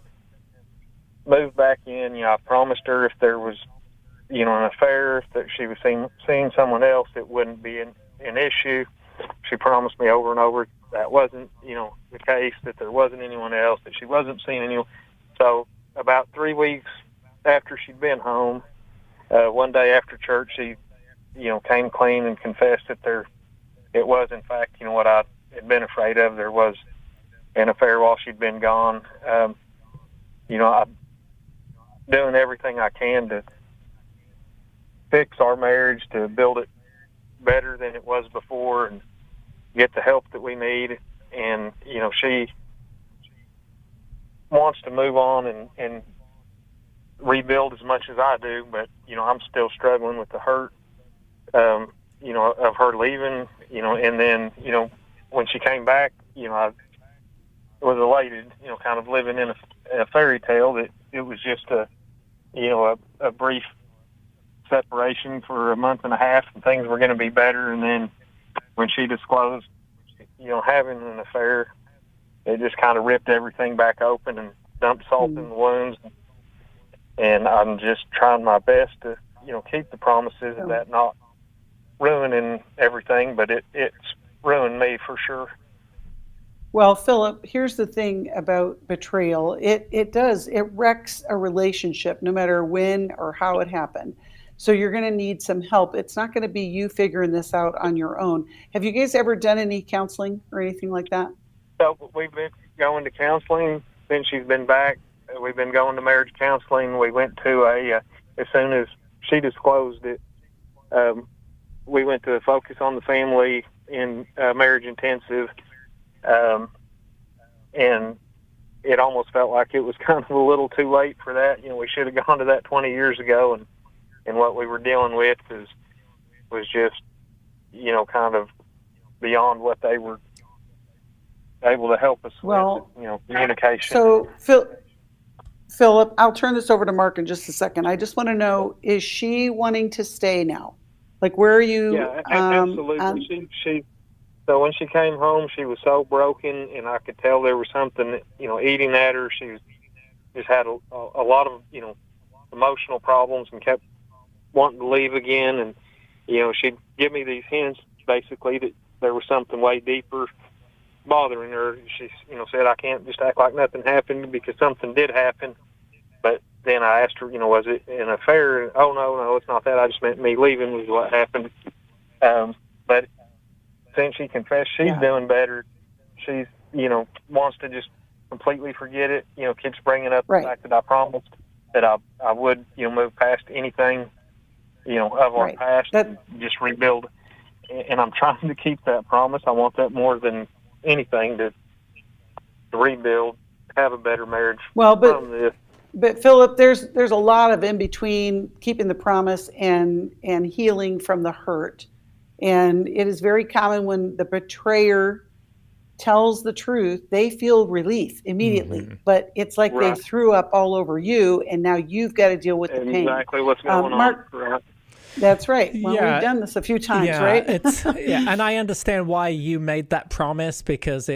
moved back in. I promised her if there was, an affair, that she was seeing someone else, it wouldn't be an issue. She promised me over and over that wasn't, the case, that there wasn't anyone else, that she wasn't seeing anyone. So about 3 weeks after she'd been home, one day after church, she, came clean and confessed that it was, in fact, what I had been afraid of. There was an affair while she'd been gone. I'm doing everything I can to fix our marriage, to build it better than it was before, and get the help that we need. And, she wants to move on and rebuild as much as I do, but I'm still struggling with the hurt of her leaving, and then when she came back, I was elated, kind of living in a fairy tale that it was just a brief separation for a month and a half, and things were going to be better. And then when she disclosed having an affair, it just kind of ripped everything back open and dumped salt in the wounds. And I'm just trying my best to, keep the promises of that not ruining everything, but it's ruined me for sure.
Well, Philip, here's the thing about betrayal. It wrecks a relationship no matter when or how it happened. So you're going to need some help. It's not going to be you figuring this out on your own. Have you guys ever done any counseling or anything like that?
So we've been going to counseling since she's been back. We've been going to marriage counseling. We went to as soon as she disclosed it, we went to Focus on the Family in marriage intensive. And it almost felt like it was kind of a little too late for that. We should have gone to that 20 years ago, and what we were dealing with was just, kind of beyond what they were able to help us with, communication.
So, Philip, I'll turn this over to Marc in just a second. I just want to know, is she wanting to stay now? Like, where are you?
Yeah, absolutely. So when she came home, she was so broken, and I could tell there was something, eating at her. She just had a lot of, emotional problems and kept wanting to leave again. And, she'd give me these hints, basically, that there was something way deeper bothering her. She, said, I can't just act like nothing happened because something did happen. But then I asked her, was it an affair? And, oh, no, it's not that. I just meant me leaving was what happened. But since she confessed she's doing better, she's, wants to just completely forget it, keeps bringing up the fact that I promised that I would, move past anything, of our past and just rebuild. And I'm trying to keep that promise. I want that more than anything to rebuild, have a better marriage from this.
But Philip, there's a lot of in between keeping the promise and healing from the hurt. And it is very common when the betrayer tells the truth, they feel relief immediately. Mm-hmm. But it's like they threw up all over you, and now you've got to deal with the pain.
Exactly what's going
Marc,
on.
That's right. Well, we've done this a few times, right?
And I understand why you made that promise, because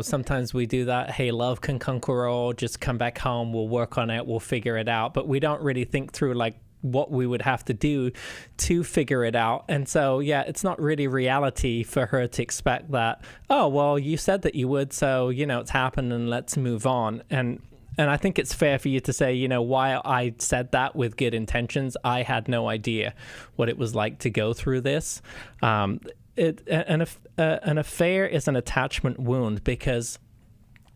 sometimes we do that. Hey, love can conquer all. Just come back home. We'll work on it. We'll figure it out. But we don't really think through what we would have to do to figure it out. And so, it's not really reality for her to expect that, oh, well, you said that you would, so, it's happened and let's move on. And I think it's fair for you to say, while I said that with good intentions, I had no idea what it was like to go through this. An affair is an attachment wound, because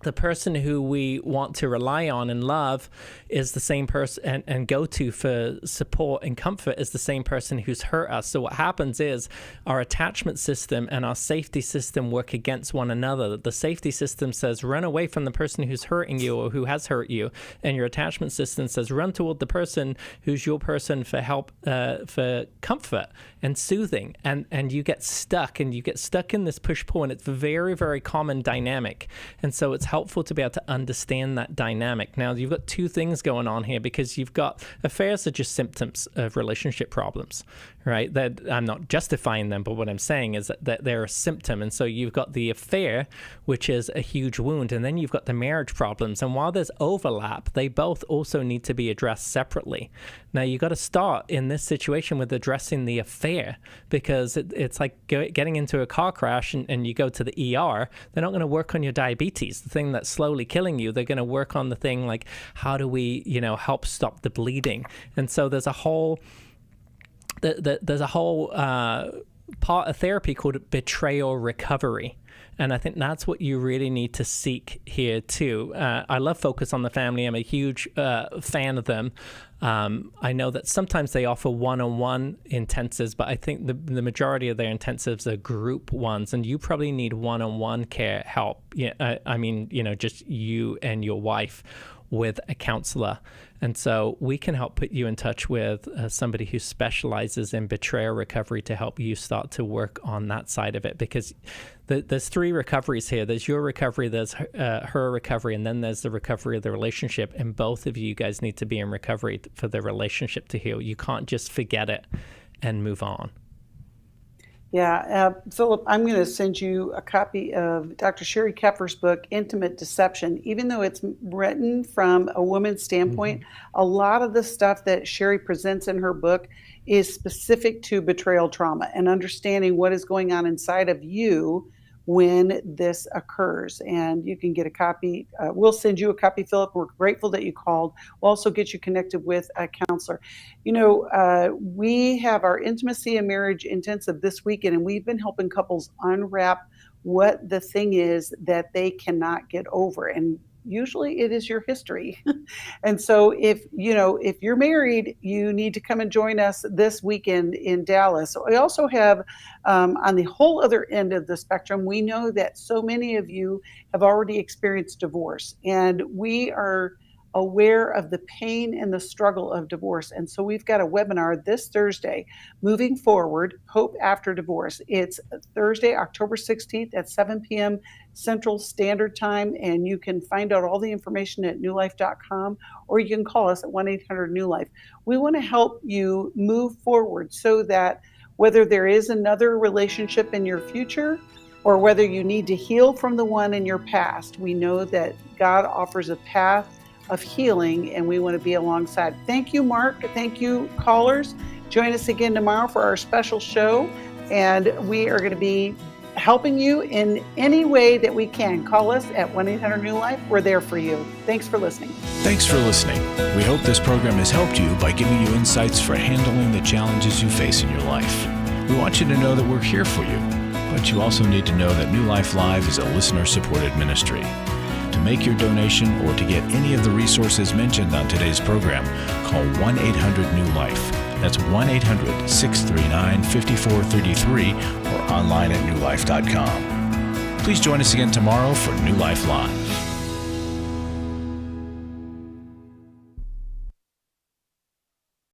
the person who we want to rely on and love is the same person and go to for support and comfort is the same person who's hurt us. So what happens is our attachment system and our safety system work against one another. The safety system says run away from the person who's hurting you or who has hurt you, and your attachment system says run toward the person who's your person for help, for comfort and soothing, and you get stuck in this push-pull, and it's a very, very common dynamic. And so it's helpful to be able to understand that dynamic. Now, you've got two things going on here, because you've got affairs are just symptoms of relationship problems, right? That I'm not justifying them, but what I'm saying is that they're a symptom. And so you've got the affair, which is a huge wound, and then you've got the marriage problems. And while there's overlap, they both also need to be addressed separately. Now, you got to start in this situation with addressing the affair, because it's like getting into a car crash and you go to the ER. They're not going to work on your diabetes, the thing that's slowly killing you. They're going to work on the thing like, how do we, help stop the bleeding? And so there's a whole part of therapy called betrayal recovery. And I think that's what you really need to seek here too. I love Focus on the Family. I'm a huge fan of them. I know that sometimes they offer one-on-one intensives, but I think the majority of their intensives are group ones, and you probably need one-on-one care help. Just you and your wife with a counselor. And so we can help put you in touch with somebody who specializes in betrayal recovery to help you start to work on that side of it, because there's three recoveries here. There's your recovery, there's her recovery, and then there's the recovery of the relationship. And both of you guys need to be in recovery for the relationship to heal. You can't just forget it and move on.
Yeah, Philip, I'm going to send you a copy of Dr. Sherry Keffer's book, Intimate Deception. Even though it's written from a woman's standpoint, a lot of the stuff that Sherry presents in her book is specific to betrayal trauma and understanding what is going on inside of you when this occurs. And you can get a copy. We'll send you a copy, Philip. We're grateful that you called. We'll also get you connected with a counselor. We have our Intimacy and Marriage Intensive this weekend, and we've been helping couples unwrap what the thing is that they cannot get over. And usually it is your history. And so if you're married, you need to come and join us this weekend in Dallas. We also have on the whole other end of the spectrum, we know that so many of you have already experienced divorce, and we are aware of the pain and the struggle of divorce. And so we've got a webinar this Thursday, Moving Forward, Hope After Divorce. It's Thursday, October 16th at 7 p.m. Central Standard Time, and you can find out all the information at newlife.com, or you can call us at 1-800-NEW-LIFE. We want to help you move forward so that whether there is another relationship in your future or whether you need to heal from the one in your past, we know that God offers a path of healing, and we want to be alongside. Thank you, Marc. Thank you, callers. Join us again tomorrow for our special show, and we are going to be helping you in any way that we can. Call us at 1-800-NEW-LIFE. We're there for you. Thanks for listening.
Thanks for listening. We hope this program has helped you by giving you insights for handling the challenges you face in your life. We want you to know that we're here for you, But you also need to know that New Life Live is a listener-supported ministry. To make your donation or to get any of the resources mentioned on today's program, call 1-800-NEW-LIFE. That's 1-800-639-5433 or online at newlife.com. Please join us again tomorrow for New Life Live.